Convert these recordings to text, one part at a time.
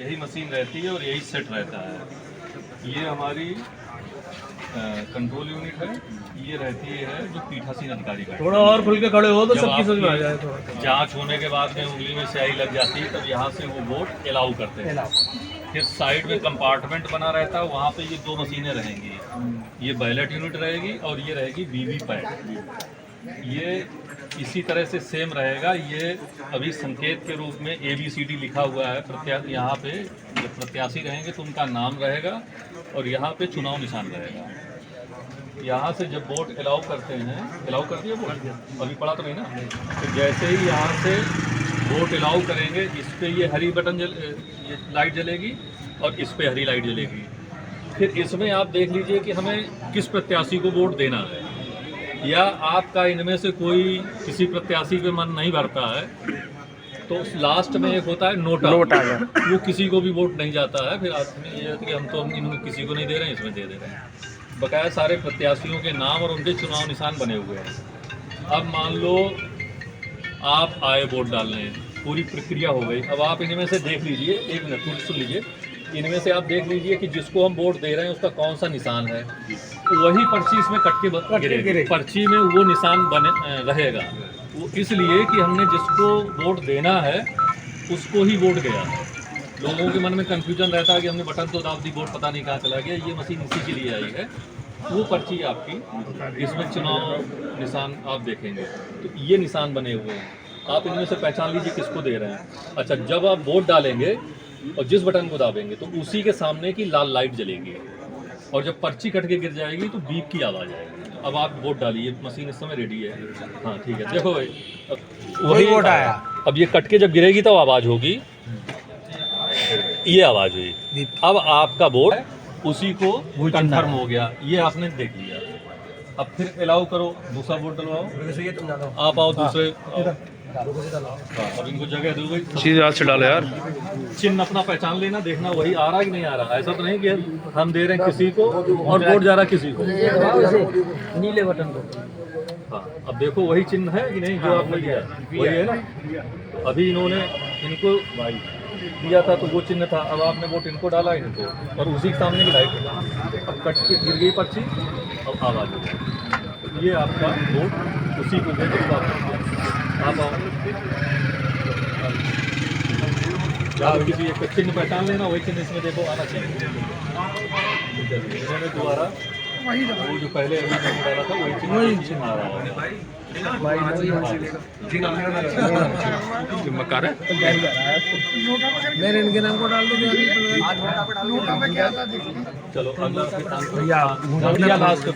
यही मशीन रहती है और यही सेट रहता है। ये हमारी कंट्रोल यूनिट है। ये रहती है जो पीठासीन अधिकारी का। थोड़ा और खुल के खड़े हो तो सबकी समझ में आ जाए। जांच होने के बाद में उंगली में स्याही लग जाती है, तब यहाँ से वो बोट अलाउ करते हैं। फिर साइड में कंपार्टमेंट बना रहता है, वहाँ पे ये दो मशीनें रहेंगी। ये बैलेट यूनिट रहेगी और ये रहेगी वीवी पैड। ये इसी तरह से सेम रहेगा। ये अभी संकेत के रूप में ABCD लिखा हुआ है। यहाँ पे जब प्रत्याशी रहेंगे तो उनका नाम रहेगा और यहाँ पे चुनाव निशान रहेगा। यहाँ से जब वोट अलाउ करते हैं, अलाउ कर दिए वोट, अभी पढ़ा तो नहीं ना, तो जैसे ही यहाँ से वोट अलाउ करेंगे, इस पे ये हरी बटन ये लाइट जलेगी और इस पे हरी लाइट जलेगी। फिर इसमें आप देख लीजिए कि हमें किस प्रत्याशी को वोट देना है, या आपका इनमें से कोई किसी प्रत्याशी पे मन नहीं भरता है तो लास्ट में एक होता है नोट आ गया, वो किसी को भी वोट नहीं जाता है। फिर आदमी ये है कि हम तो इनमें किसी को नहीं दे रहे हैं, इसमें दे रहे हैं। बकाया सारे प्रत्याशियों के नाम और उनके चुनाव निशान बने हुए हैं। अब मान लो आप आए वोट डालने, पूरी प्रक्रिया हो गई। अब आप इनमें से देख लीजिए, एक मिनट पूरी सुन लीजिए, इनमें से आप देख लीजिए कि जिसको हम वोट दे रहे हैं उसका कौन सा निशान है, वही पर्ची इसमें कट के गिरेगी। पर्ची में वो निशान बने रहेगा। वो इसलिए कि हमने जिसको वोट देना है उसको ही वोट गया। लोगों के मन में कन्फ्यूजन रहता है कि हमने बटन तो दाब दी, वोट पता नहीं कहाँ चला गया। ये मशीन इसी के लिए आई है। वो पर्ची आपकी, इसमें चुनाव निशान आप देखेंगे तो ये निशान बने हुए हैं। आप इनमें से पहचान लीजिए किसको दे रहे हैं। अच्छा, जब आप वोट डालेंगे और जिस बटन को दाबेंगे तो उसी के सामने की लाल लाइट जलेगी, और जब पर्ची कट के गिर जाएगी तो बीप की आवाज़ आएगी। अब आप वोट डालिए, मशीन इस समय रेडी है। हाँ ठीक है, देखो भाई वही वोट आया। अब ये कट के जब गिरेगी तो आवाज़ होगी, ये आवाज़ हुई। अब आपका वोट उसी को कंफर्म हो गया, ये आपने देख लिया। अब फिर अलाउ करो, दूसरा वोट डलवाओ। आप आओ दूसरे, अब इनको जगह दो भाई, चीज हाथ से डालो यार। चिन्ह अपना पहचान लेना, देखना वही आ रहा है कि नहीं आ रहा। ऐसा तो नहीं कि हम दे रहे हैं किसी को और वोट जा रहा है किसी को। नीले बटन को। हाँ, अब देखो वही चिन्ह है कि नहीं जो आपने दिया, वही है ना। अभी इन्होंने इनको दिया था तो वो चिन्ह था। अब आपने वोट इनको डाला, इनको, और उसी के सामने की लाइट है। अब कट के गिर गई पर्ची, अब आवाज़ हो गई। ये आपका वोट उसी को दे दो। आप आओ, आप किसी एक चिन्ह पहचान लेना, वही चिन्ह इसमें देखो आना चाहिए। इन्होंने दोबारा वो जो पहले अभी मैंने डाला था वही चिन्ह आ रहा है। मेरे इनके नाम को डाल दो। चलो अगला लास्ट में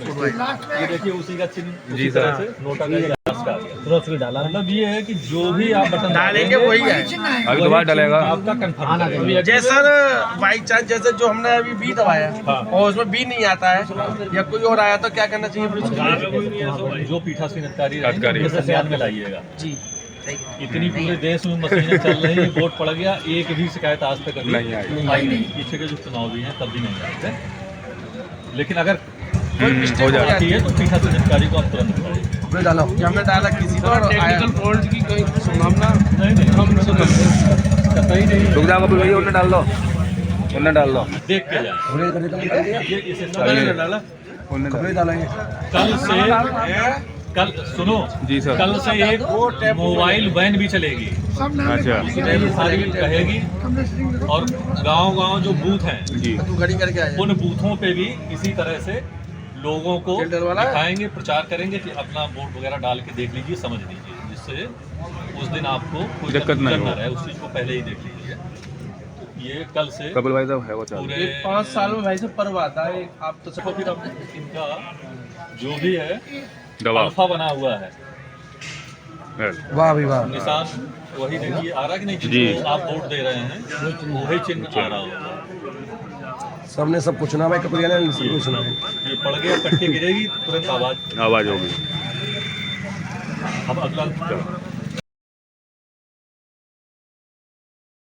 ये देखिए, उसी का चिन्ह जी तरह से नोटा का डाला। मतलब ये है कि जो भी आप बटन डालेंगे वही है, अभी दोबारा डालेगा आपका कंफर्म। जैसे सर बाई चांस जैसे जो हमने अभी बी दबाया और उसमें बी नहीं आता है या कोई और आया तो क्या करना चाहिए? जो पीठासीन अधिकारी ध्यान में लाइएगा जी। इतनी पूरे देश में मशीनें चल रही हैं, वोट पड़ गया, एक भी शिकायत आज तक नहीं आई। पीछे के जो चुनाव भी हैं तब भी नहीं आए थे। लेकिन अगर कोई मिस्टेक हो जाती है तो पीठासीन अधिकारी को आप तुरंत बताइए। डालो कि हमने डाला किसी को टेक्निकल फॉल्ट की कोई संभावना नहीं, हम कतई नहीं। रुक जाओ भैया, उन्हें डाल दो, उन्हें डाल दो, देख के जाए। ये इसे डाला कल सुनो जी सर, कल से एक मोबाइल वैन भी चलेगी। अच्छा, इसमें ये सारी कहेगी, और गांव-गांव जो बूथ हैं जी, उन बूथों पे भी इसी तरह से लोगों को दिखाएंगे, प्रचार करेंगे कि अपना वोट वगैरह डाल के देख लीजिए, समझ लीजिए, जिससे उस दिन आपको कोई दिक्कत नहीं हो रहे, उस चीज़ को पहले ही देख लीजिए। ये कल से कपिल भाई साहब है वो पूरे 5 साल में भाई से पर्व आता है। आप तो सबको फिर अब इनका जो भी है दबाव अल्फा बना हुआ है, वाह भी वाह, निशान वही देखिए आ रहा कि नहीं, जी। जिसको आप वोट दे रहे हैं वही चिन्ह आ रहा होगा। सबने सब कुछ सुना भाई, कपिल ने सब कुछ सुना है। ये पड़ गया, कट के गिरेगी, तुरंत आवाज़ होगी। अब अगला